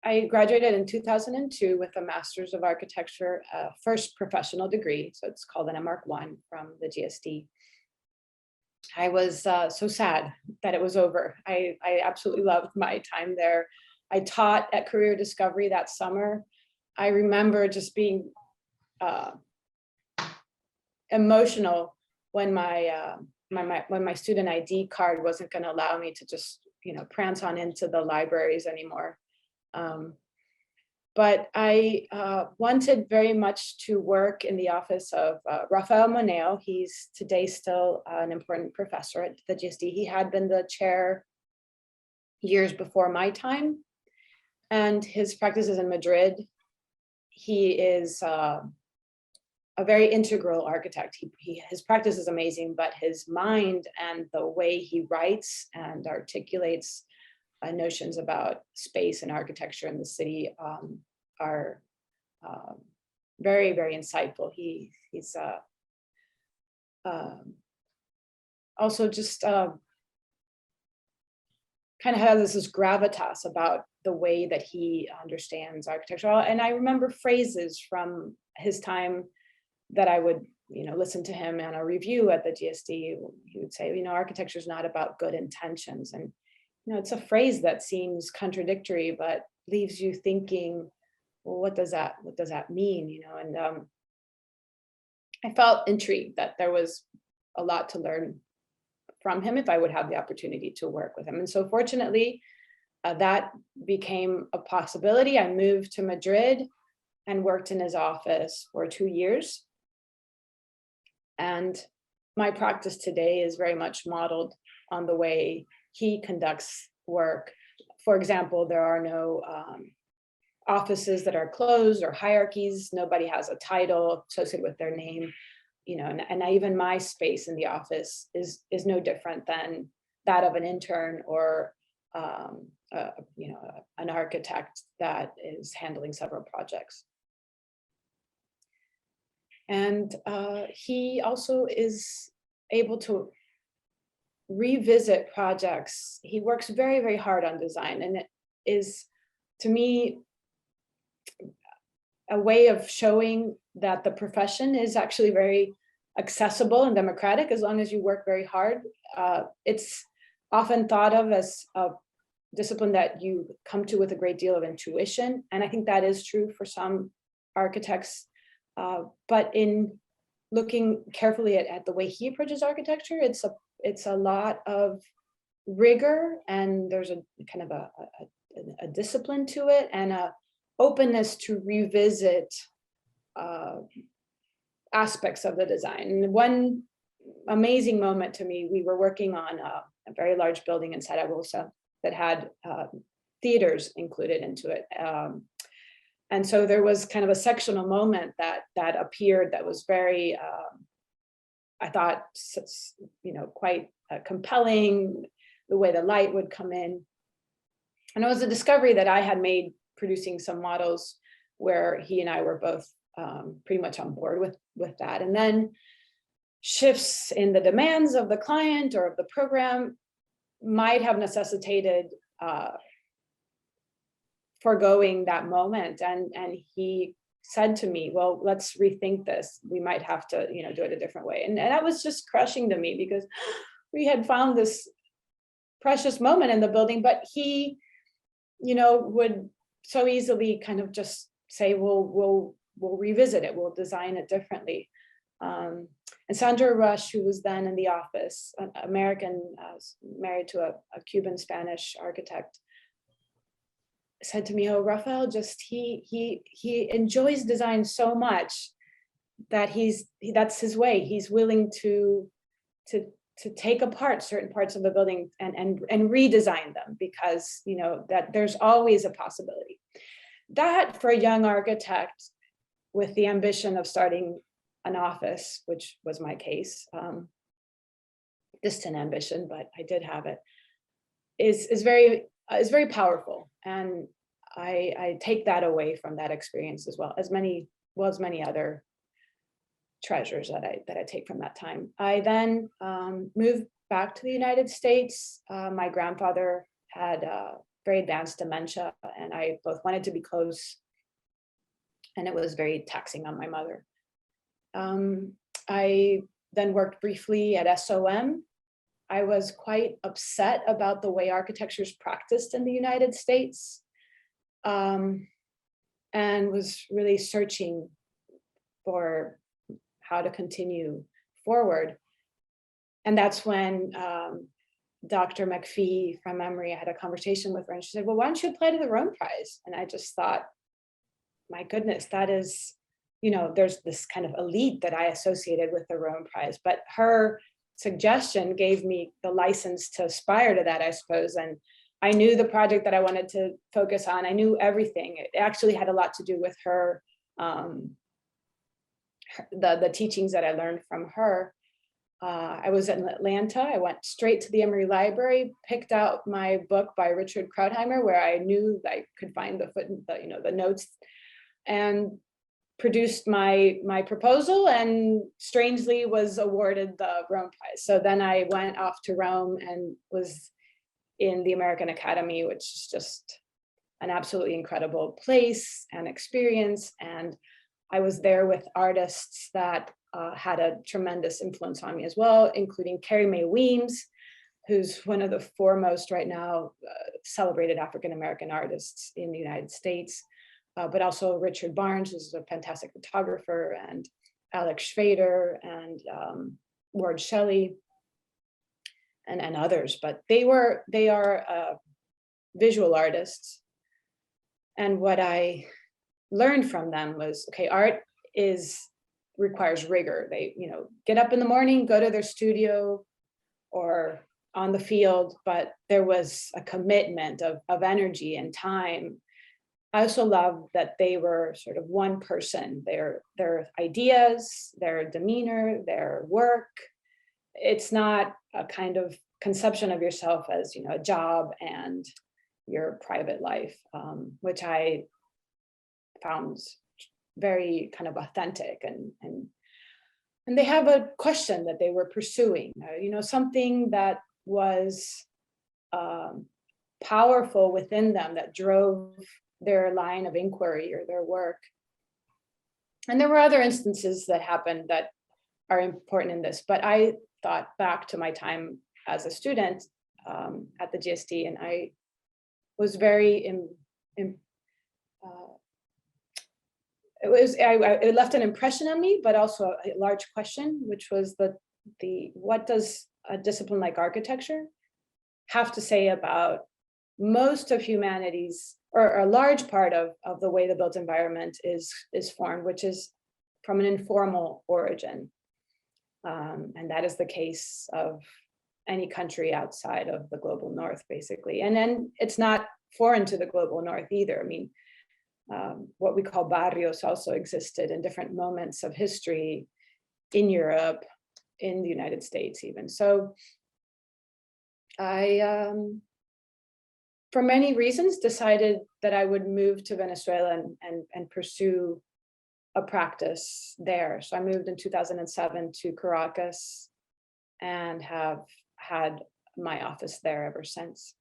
I graduated in 2002 with a Master's of Architecture, first professional degree. So it's called an MArch-1 from the GSD. I was so sad that it was over. I absolutely loved my time there. I taught at Career Discovery that summer. I remember just being emotional when my when my student ID card wasn't going to allow me to just prance on into the libraries anymore. But I wanted very much to work in the office of Rafael Moneo. He's today still an important professor at the GSD. He had been the chair years before my time, and his practice is in Madrid. He is a very integral architect. His practice is amazing, but his mind and the way he writes and articulates notions about space and architecture in the city are very, very insightful. He's also just kind of has this gravitas about the way that he understands architecture. And I remember phrases from his time that I would listen to him on a review at the GSD. He would say, architecture is not about good intentions. And it's a phrase that seems contradictory, but leaves you thinking, well, what does that mean? And I felt intrigued that there was a lot to learn from him if I would have the opportunity to work with him. And so fortunately, that became a possibility. I moved to Madrid and worked in his office for 2 years. And my practice today is very much modeled on the way he conducts work. For example, there are no offices that are closed or hierarchies. Nobody has a title associated with their name, and even my space in the office is no different than that of an intern or an architect that is handling several projects. And he also is able to revisit projects. He works very, very hard on design, and it is, to me, a way of showing that the profession is actually very accessible and democratic as long as you work very hard. It's often thought of as a discipline that you come to with a great deal of intuition, and I think that is true for some architects. But in looking carefully at the way he approaches architecture, it's a lot of rigor, and there's a kind of a discipline to it, and a openness to revisit aspects of the design. And one amazing moment to me, we were working on a very large building in Zaragoza that had theaters included into it. And so there was kind of a sectional moment that appeared that was very, I thought, quite compelling, the way the light would come in. And it was a discovery that I had made producing some models where he and I were both pretty much on board with that. And then shifts in the demands of the client or of the program might have necessitated foregoing that moment. And he said to me, well, let's rethink this. We might have to, do it a different way. And that was just crushing to me, because we had found this precious moment in the building, but he, would so easily kind of just say, we'll revisit it, we'll design it differently. And Sandra Rush, who was then in the office, an American, married to a Cuban Spanish architect, said to me, oh, Rafael, just he enjoys design so much that that's his way. He's willing to take apart certain parts of the building and redesign them, because that there's always a possibility. That, for a young architect with the ambition of starting an office, which was my case, distant ambition, but I did have it, is very powerful. And I take that away from that experience, as well as many other treasures that I take from that time. I then moved back to the United States. My grandfather had very advanced dementia, and I both wanted to be close, and it was very taxing on my mother. I then worked briefly at SOM. I was quite upset about the way architecture is practiced in the United States, and was really searching for how to continue forward. And that's when Dr. McPhee from Emory, I had a conversation with her, and she said, well, why don't you apply to the Rome Prize? And I just thought, my goodness, that is, you know, there's this kind of elite that I associated with the Rome Prize, but her suggestion gave me the license to aspire to that, I suppose. And I knew the project that I wanted to focus on. I knew everything. It actually had a lot to do with her, the teachings that I learned from her. I was in Atlanta. I went straight to the Emory Library, picked out my book by Richard Krautheimer, where I knew I could find the notes, and produced my proposal, and strangely was awarded the Rome Prize. So then I went off to Rome and was in the American Academy, which is just an absolutely incredible place and experience. And I was there with artists that had a tremendous influence on me as well, including Carrie Mae Weems, who's one of the foremost right now celebrated African-American artists in the United States, but also Richard Barnes, who's a fantastic photographer, and Alex Schrader, and Ward Shelley, and others. But they are visual artists. And what I learned from them was, okay, art requires rigor. They, get up in the morning, go to their studio or on the field, but there was a commitment of energy and time. I also love that they were sort of one person, their ideas, their demeanor, their work. It's not a kind of conception of yourself as, a job and your private life, which I found very kind of authentic, and they have a question that they were pursuing, something that was powerful within them that drove their line of inquiry or their work. And there were other instances that happened that are important in this, but I thought back to my time as a student at the GSD, and I was very it left an impression on me, but also a large question, which was what does a discipline like architecture have to say about most of humanity's, or a large part of the way the built environment is formed, which is from an informal origin. And that is the case of any country outside of the global north, basically. And then it's not foreign to the global north either. I mean, what we call barrios also existed in different moments of history in Europe, in the United States even. So I, for many reasons, decided that I would move to Venezuela and pursue a practice there. So I moved in 2007 to Caracas and have had my office there ever since.